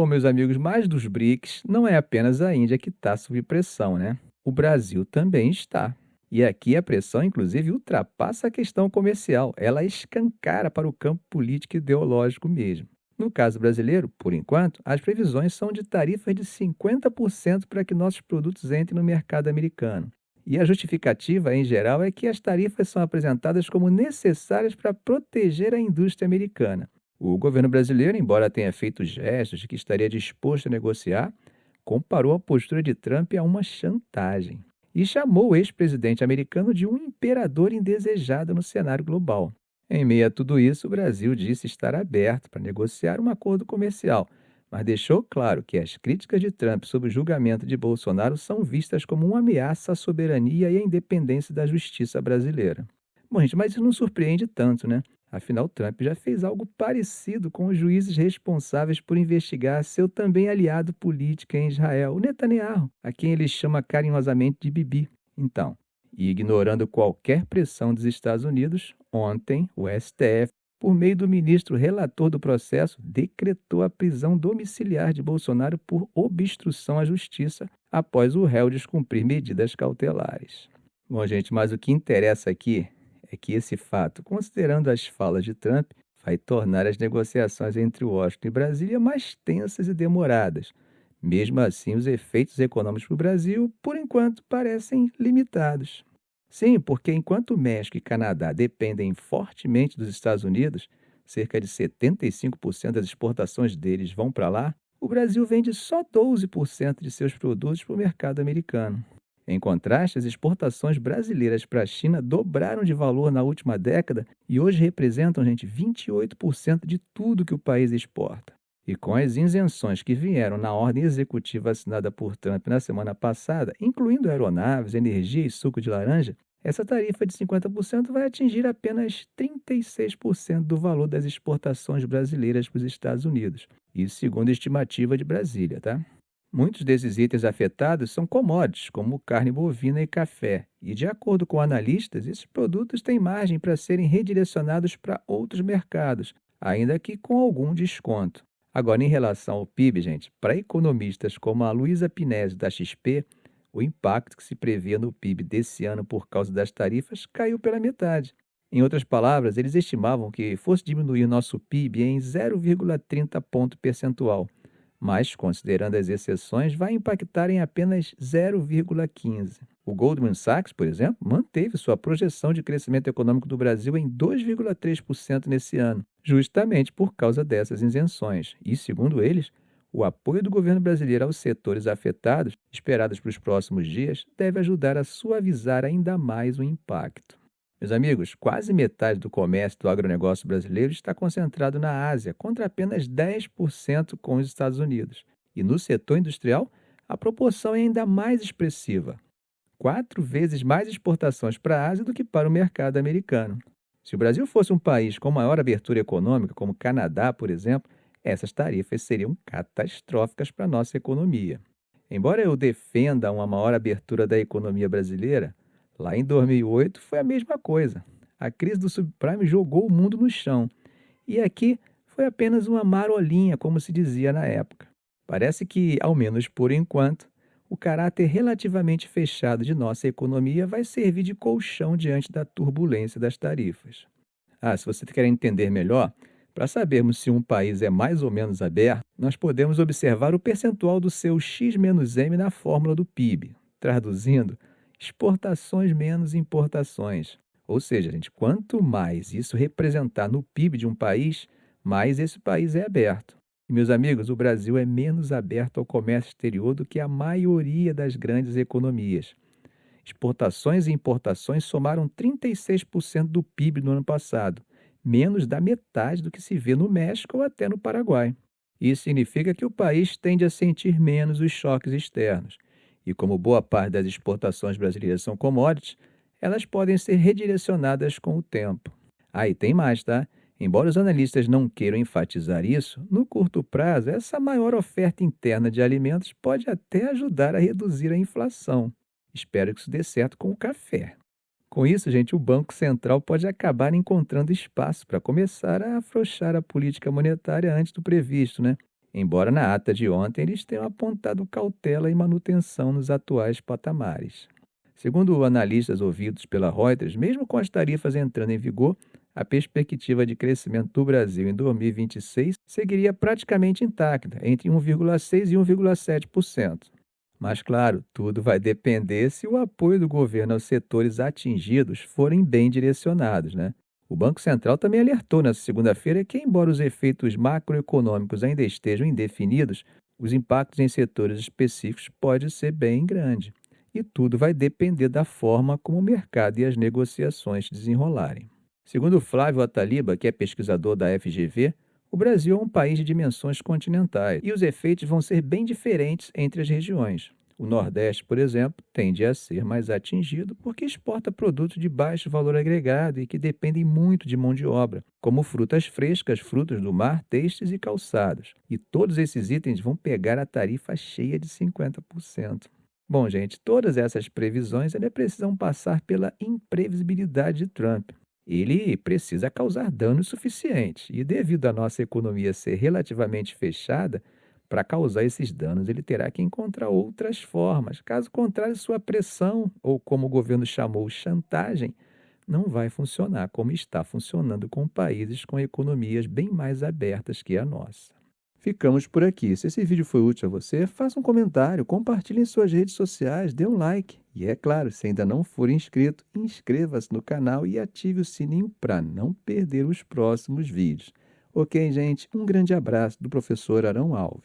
Bom, meus amigos, mais dos BRICS, não é apenas a Índia que está sob pressão, né? O Brasil também está. E aqui a pressão, inclusive, ultrapassa a questão comercial. Ela escancara para o campo político e ideológico mesmo. No caso brasileiro, por enquanto, as previsões são de tarifas de 50% para que nossos produtos entrem no mercado americano. E a justificativa, em geral, é que as tarifas são apresentadas como necessárias para proteger a indústria americana. O governo brasileiro, embora tenha feito gestos de que estaria disposto a negociar, comparou a postura de Trump a uma chantagem e chamou o ex-presidente americano de um imperador indesejado no cenário global. Em meio a tudo isso, o Brasil disse estar aberto para negociar um acordo comercial, mas deixou claro que as críticas de Trump sobre o julgamento de Bolsonaro são vistas como uma ameaça à soberania e à independência da justiça brasileira. Bom, gente, mas isso não surpreende tanto, né? Afinal, Trump já fez algo parecido com os juízes responsáveis por investigar seu também aliado político em Israel, o Netanyahu, a quem ele chama carinhosamente de Bibi. Então, e ignorando qualquer pressão dos Estados Unidos, ontem o STF, por meio do ministro relator do processo, decretou a prisão domiciliar de Bolsonaro por obstrução à justiça após o réu descumprir medidas cautelares. Bom, gente, mas o que interessa aqui é que esse fato, considerando as falas de Trump, vai tornar as negociações entre Washington e Brasília mais tensas e demoradas. Mesmo assim, os efeitos econômicos para o Brasil, por enquanto, parecem limitados. Sim, porque enquanto o México e Canadá dependem fortemente dos Estados Unidos, cerca de 75% das exportações deles vão para lá, o Brasil vende só 12% de seus produtos para o mercado americano. Em contraste, as exportações brasileiras para a China dobraram de valor na última década e hoje representam, gente, 28% de tudo que o país exporta. E com as isenções que vieram na ordem executiva assinada por Trump na semana passada, incluindo aeronaves, energia e suco de laranja, essa tarifa de 50% vai atingir apenas 36% do valor das exportações brasileiras para os Estados Unidos. Isso segundo a estimativa de Brasília, tá? Muitos desses itens afetados são commodities, como carne bovina e café, e, de acordo com analistas, esses produtos têm margem para serem redirecionados para outros mercados, ainda que com algum desconto. Agora, em relação ao PIB, gente, para economistas como a Luísa Pinesi, da XP, o impacto que se previa no PIB desse ano por causa das tarifas caiu pela metade. Em outras palavras, eles estimavam que fosse diminuir nosso PIB em 0,30 ponto percentual, mas, considerando as exceções, vai impactar em apenas 0,15. O Goldman Sachs, por exemplo, manteve sua projeção de crescimento econômico do Brasil em 2,3% nesse ano, justamente por causa dessas isenções. E, segundo eles, o apoio do governo brasileiro aos setores afetados, esperados para os próximos dias, deve ajudar a suavizar ainda mais o impacto. Meus amigos, quase metade do comércio do agronegócio brasileiro está concentrado na Ásia, contra apenas 10% com os Estados Unidos. E no setor industrial, a proporção é ainda mais expressiva. 4 vezes mais exportações para a Ásia do que para o mercado americano. Se o Brasil fosse um país com maior abertura econômica, como o Canadá, por exemplo, essas tarifas seriam catastróficas para a nossa economia. Embora eu defenda uma maior abertura da economia brasileira, lá em 2008 foi a mesma coisa. A crise do subprime jogou o mundo no chão. E aqui foi apenas uma marolinha, como se dizia na época. Parece que, ao menos por enquanto, o caráter relativamente fechado de nossa economia vai servir de colchão diante da turbulência das tarifas. Se você quer entender melhor, para sabermos se um país é mais ou menos aberto, nós podemos observar o percentual do seu X-M na fórmula do PIB. Traduzindo, exportações menos importações. Ou seja, gente, quanto mais isso representar no PIB de um país, mais esse país é aberto. E, meus amigos, o Brasil é menos aberto ao comércio exterior do que a maioria das grandes economias. Exportações e importações somaram 36% do PIB no ano passado, menos da metade do que se vê no México ou até no Paraguai. Isso significa que o país tende a sentir menos os choques externos. E como boa parte das exportações brasileiras são commodities, elas podem ser redirecionadas com o tempo. E tem mais, tá? Embora os analistas não queiram enfatizar isso, no curto prazo, essa maior oferta interna de alimentos pode até ajudar a reduzir a inflação. Espero que isso dê certo com o café. Com isso, gente, o Banco Central pode acabar encontrando espaço para começar a afrouxar a política monetária antes do previsto, né? embora na ata de ontem eles tenham apontado cautela e manutenção nos atuais patamares. Segundo analistas ouvidos pela Reuters, mesmo com as tarifas entrando em vigor, a perspectiva de crescimento do Brasil em 2026 seguiria praticamente intacta, entre 1,6% e 1,7%. Mas, claro, tudo vai depender se o apoio do governo aos setores atingidos forem bem direcionados, né? O Banco Central também alertou nesta segunda-feira que, embora os efeitos macroeconômicos ainda estejam indefinidos, os impactos em setores específicos podem ser bem grandes. E tudo vai depender da forma como o mercado e as negociações se desenrolarem. Segundo Flávio Ataliba, que é pesquisador da FGV, o Brasil é um país de dimensões continentais e os efeitos vão ser bem diferentes entre as regiões. O Nordeste, por exemplo, tende a ser mais atingido porque exporta produtos de baixo valor agregado e que dependem muito de mão de obra, como frutas frescas, frutos do mar, têxteis e calçados. E todos esses itens vão pegar a tarifa cheia de 50%. Bom, gente, todas essas previsões ainda precisam passar pela imprevisibilidade de Trump. Ele precisa causar danos suficientes e, devido à nossa economia ser relativamente fechada, para causar esses danos ele terá que encontrar outras formas. Caso contrário, sua pressão, ou como o governo chamou, chantagem, não vai funcionar como está funcionando com países com economias bem mais abertas que a nossa. Ficamos por aqui. Se esse vídeo foi útil a você, faça um comentário, compartilhe em suas redes sociais, dê um like. E é claro, se ainda não for inscrito, inscreva-se no canal e ative o sininho para não perder os próximos vídeos. Ok, gente? Um grande abraço do professor Arão Alves.